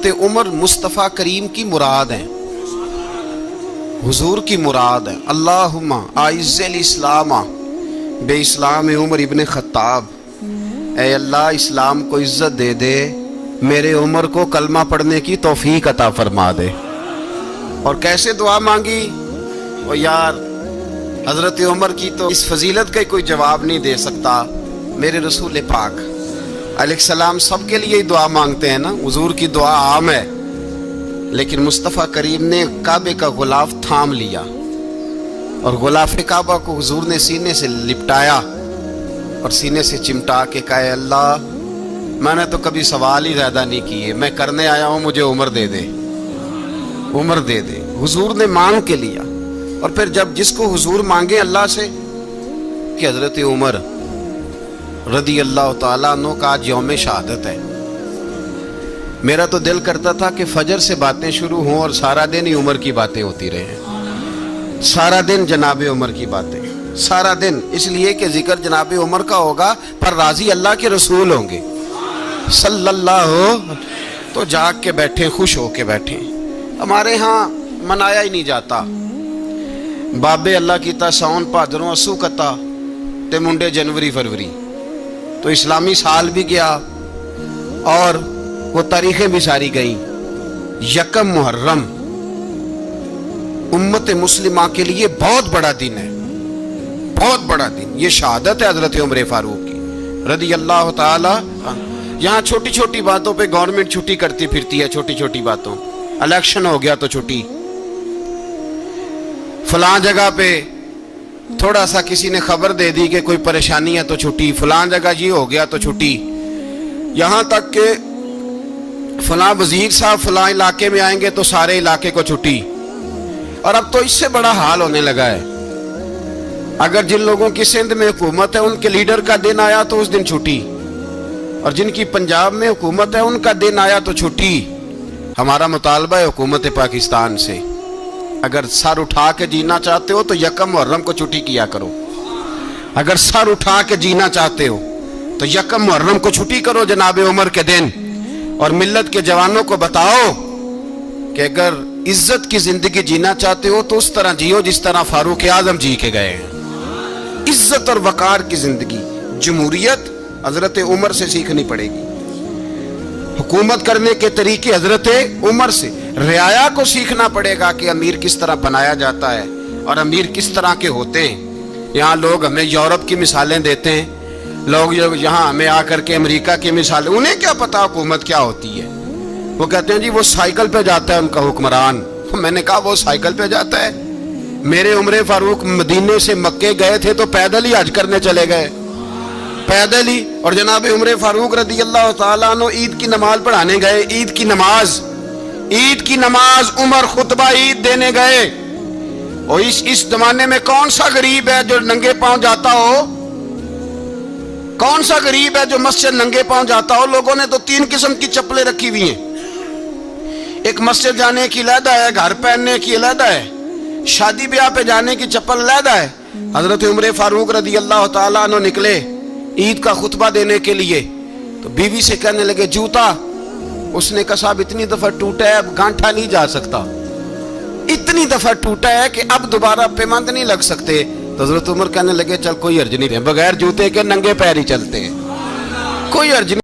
حضرت عمر مصطفیٰ کریم کی مراد ہیں، حضور کی مراد ہے۔ اللہم اعز الاسلام بے اسلام عمر ابن خطاب، اے اللہ اسلام کو عزت دے دے، میرے عمر کو کلمہ پڑھنے کی توفیق عطا فرما دے۔ اور کیسے دعا مانگی؟ اور یار حضرت عمر کی تو اس فضیلت کا کوئی جواب نہیں دے سکتا۔ میرے رسول پاک علیہ السلام سب کے لیے دعا مانگتے ہیں نا، حضور کی دعا عام ہے، لیکن مصطفیٰ کریم نے کعبے کا غلاف تھام لیا اور غلاف کعبہ کو حضور نے سینے سے لپٹایا اور سینے سے چمٹا کے کہا اے اللہ میں نے تو کبھی سوال ہی زیادہ نہیں کیے، میں کرنے آیا ہوں، مجھے عمر دے دے، عمر دے دے۔ حضور نے مانگ کے لیا۔ اور پھر جب جس کو حضور مانگے اللہ سے کہ حضرت عمر رضی اللہ تعالیٰ عنہ کا آج یوم شہادت ہے، میرا تو دل کرتا تھا کہ فجر سے باتیں شروع ہوں اور سارا دن ہی عمر کی باتیں ہوتی رہیں، سارا دن جناب عمر کی باتیں، سارا دن، اس لیے کہ ذکر جناب عمر کا ہوگا پر راضی اللہ کے رسول ہوں گے صلی اللہ، تو جاگ کے بیٹھیں، خوش ہو کے بیٹھیں۔ ہمارے ہاں منایا ہی نہیں جاتا، بابے اللہ کی تا ساؤن بھادروں اسو کتا تے منڈے جنوری فروری، تو اسلامی سال بھی گیا اور وہ تاریخیں بھی ساری گئیں۔ یکم محرم امت مسلمہ کے لیے بہت بڑا دن ہے، بہت بڑا دن، یہ شہادت ہے حضرت عمر فاروق کی رضی اللہ تعالی۔ یہاں چھوٹی چھوٹی باتوں پہ گورنمنٹ چھٹی کرتی پھرتی ہے، چھوٹی چھوٹی باتوں، الیکشن ہو گیا تو چھٹی، فلاں جگہ پہ تھوڑا سا کسی نے خبر دے دی کہ کوئی پریشانی ہے تو چھٹی، فلاں جگہ یہ ہو گیا تو چھٹی، یہاں تک کہ فلاں وزیر صاحب فلاں علاقے میں آئیں گے تو سارے علاقے کو چھٹی۔ اور اب تو اس سے بڑا حال ہونے لگا ہے، اگر جن لوگوں کی سندھ میں حکومت ہے ان کے لیڈر کا دن آیا تو اس دن چھٹی، اور جن کی پنجاب میں حکومت ہے ان کا دن آیا تو چھٹی۔ ہمارا مطالبہ ہے حکومت پاکستان سے، اگر سر اٹھا کے جینا چاہتے ہو تو یکم محرم کو چھٹی کیا کرو، اگر سر اٹھا کے جینا چاہتے ہو تو یکم محرم کو چھٹی کرو جناب عمر کے دن، اور ملت کے جوانوں کو بتاؤ کہ اگر عزت کی زندگی جینا چاہتے ہو تو اس طرح جیو جس طرح فاروق اعظم جی کے گئے ہیں، عزت اور وقار کی زندگی۔ جمہوریت حضرت عمر سے سیکھنی پڑے گی، حکومت کرنے کے طریقے حضرت عمر سے، رعایا کو سیکھنا پڑے گا کہ امیر کس طرح بنایا جاتا ہے اور امیر کس طرح کے ہوتے ہیں۔ یہاں لوگ ہمیں یورپ کی مثالیں دیتے ہیں، لوگ یہاں ہمیں آ کر کے امریکہ کی مثالیں، انہیں کیا پتا حکومت کیا ہوتی ہے، وہ کہتے ہیں جی وہ سائیکل پہ جاتا ہے ان کا حکمران۔ میں نے کہا وہ سائیکل پہ جاتا ہے؟ میرے عمر فاروق مدینے سے مکے گئے تھے تو پیدل ہی حج کرنے چلے گئے، پیدل ہی، اور جناب عمر فاروق رضی اللہ تعالیٰ عنہ عید کی نماز پڑھانے گئے، عید کی نماز عمر خطبہ عید دینے گئے۔ اور اس زمانے میں کون سا غریب ہے جو ننگے پاؤں جاتا ہو؟ کون سا غریب ہے جو مسجد ننگے پاؤں جاتا ہو؟ لوگوں نے تو 3 قسم کی چپلیں رکھی ہوئی ہیں، ایک مسجد جانے کی علیحدہ ہے، گھر پہننے کی علیحدہ ہے، شادی بیاہ پہ جانے کی چپل علیحدہ ہے۔ حضرت عمر فاروق رضی اللہ تعالیٰ عنہ نکلے عید کا خطبہ دینے کے لیے تو بیوی سے کہنے لگے جوتا، اس نے کہا صاحب اتنی دفعہ ٹوٹا ہے اب گانٹھا نہیں جا سکتا، اتنی دفعہ ٹوٹا ہے کہ اب دوبارہ پیمند نہیں لگ سکتے۔ تو حضرت عمر کہنے لگے چل کوئی حرج نہیں ہے، بغیر جوتے کے ننگے پیر ہی چلتے ہیں، کوئی حرج نہیں۔